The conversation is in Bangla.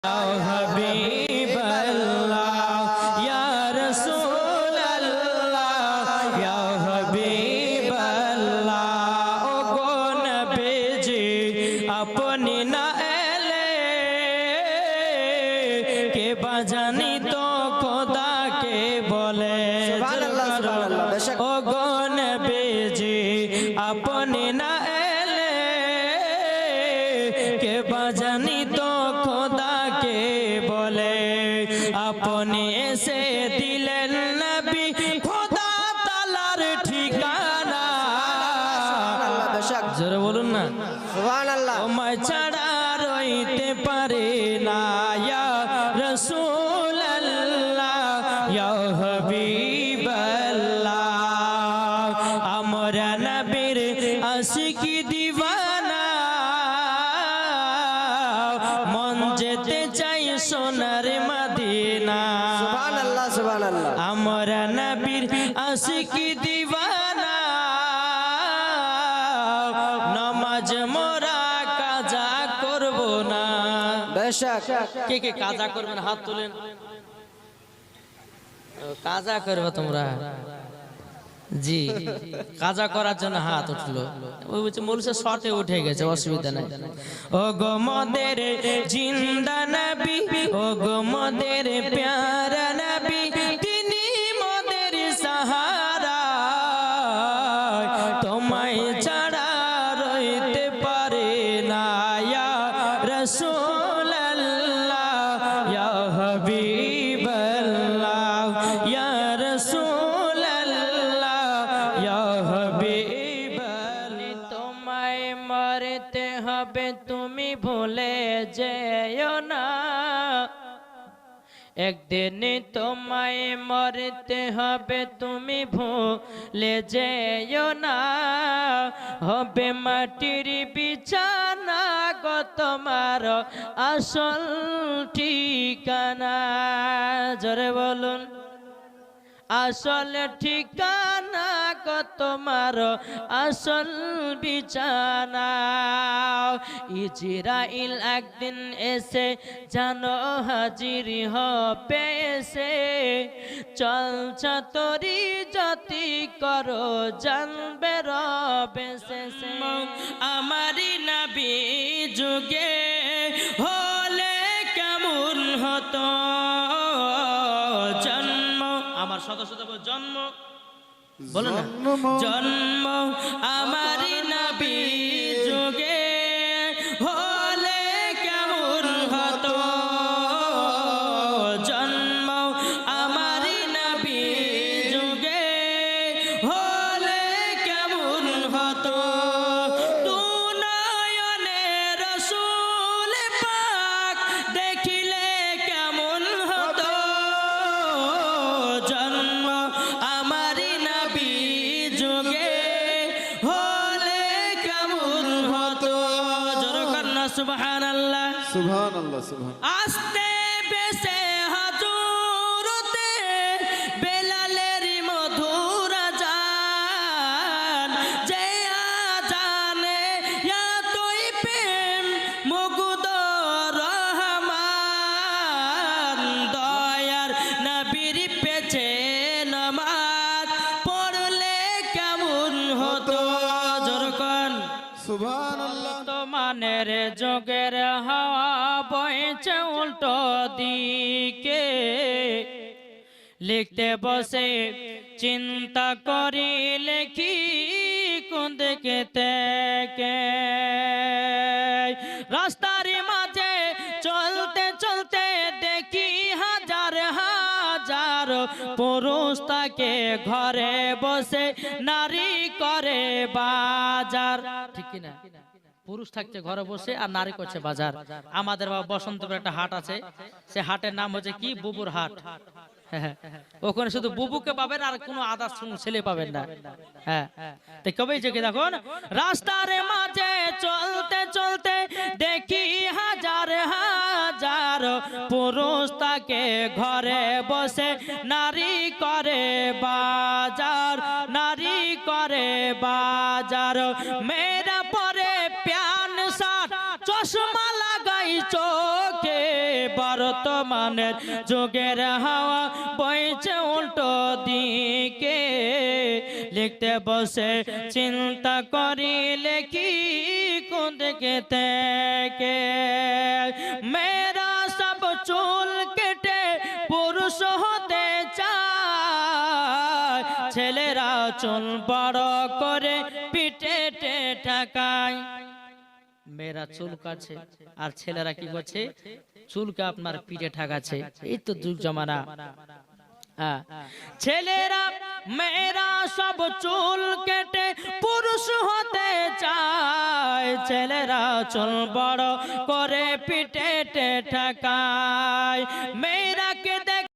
হাবিব আল্লাহ ইয়া রাসূল আল্লাহ ইয়া হাবিব আল্লাহ ও গো নবীজি আপনি না এলে কে বাজানি তো খোদাকে বলে সুবহানাল্লাহ সুবহানাল্লাহ বেশক ও গো নবীজি আপনি না এলে কে বাজানি তো খোদাকে বলে আপনি এসে দিলেন নবী খোদা তাআলার ঠিকানা সুবহানাল্লাহ বেশক জোরে বলুন না সুবহানাল্লাহ তোমায় ছাড়া রইতে পারে না ইয়া রাসূল আল্লাহ ইয়া হাবিব আল্লাহ আমরা নবীর আশিকি দিওয়ানা মন যেতে চাই সোনার মদিনা সুবহানাল্লাহ সুবহানাল্লাহ আমরা নবীর আশিকি দিওয়ানা নামাজ মোরা কাজা করব না বেশক কে কে কাজা করবেন হাত তুলেন কাজা করবে তোমরা জি কাজা করার জন্য হাত উঠলো ওই বলছে মৌলসে শর্টে উঠে গেছে অসুবিধা নাই ও গো মদের জিন্দা নবী ও গো মদের প্যারা নবী তিনি মদের সাহারা তোমায় ছাড়া রইতে পারে না ইয়া রাসূল আল্লাহ ইয়া হাবিব আল্লাহ ইয়া রাসূল আল্লাহ ইয়া হাবিব আল্লাহ তোমায় মরতে হবে তুমি ভুলে যেও না একদিন তোমায় মরতে হবে তুমি ভুলে যেও না হবে মাটির বিছানা গো তোমার আসল ঠিকানা জোরে বলুন আসল ঠিকানা গো তোমার আসল বিছানা ইজরাইল একদিন এসে জানো হাজির হবে এসে চলছ তরি জাতি করো জানবে রবে শেষে আমারি নবী যুগে হলে কেমন হতো জন্ম আমার সদস্য জন্ম বলো না জন্ম আমারি নবী যুগে হলে কেমন হতো জন্ম আমারি নবী যুগে হলে কেমন হতো দুনয়নে রাসূল পাক দেখিলে কেমন হতো জন্ম আমারি নবী যুগে হলে কেমন হতো জোরে কন্না সুবহানাল্লাহ সুবহানাল্লাহ সুবহান আস্তে বেশে হাজুরতে বেলালের মধুর আজান যে আজানে এতই প্রেম মুগ্ধ রহমান দয়ার নবীর পেছে নামাজ পড়লে কেমন হতো জোরকন সুবহানাল্লাহ বর্তমানের যুগের হাওয়া বইছে উল্টো দিকে লিখতে বসে চিন্তা করি লেখি কোন দিকে থেকে রাস্তার মাঝে চলতে চলতে দেখি হাজার হাজার পুরুষ তাকে ঘরে বসে নারী করে বাজার ঠিক কিনা পুরুষ থাকছে ঘরে বসে আর নারী করছে বাজার আমাদের বসন্তপুর একটা হাট আছে সে হাটের নাম হচ্ছে কি বুবুর হাট ওখানে শুধু বুবুকে পাবেন আর কোনো আদার্স ছেলে পাবেন না হ্যাঁ তো কবে যে দেখুন রাস্তার মাঝে চলতে চলতে দেখি হাজার হাজার পুরুষ তাকে ঘরে বসে নারী করে বাজার নারী করে বাজার মেয়েরা পরে প্যান শার্ট চশমা লাগাই চোখে বর্তমানের যুগের হাওয়া বইছে উল্টো দিকে লিখতে বসে চিন্তা করি লেখি কোন দিকে থেকে মেয়েরা সব চুল কেটে পুরুষ হতে চায় ছেলেরা চুল বড় করে পিঠে ঠাকায় মেয়েরা চুল কাটছে আর ছেলেরা কি করছে চুলকে আপনার পিঠে ঠাকাচ্ছে এই তো যুগ জমানা ছেলেরা মেয়েরা সব চুল কেটে পুরুষ হতে চায় ছেলেরা চুল বড় করে পিঠে ঠাকায় মেয়েরাকে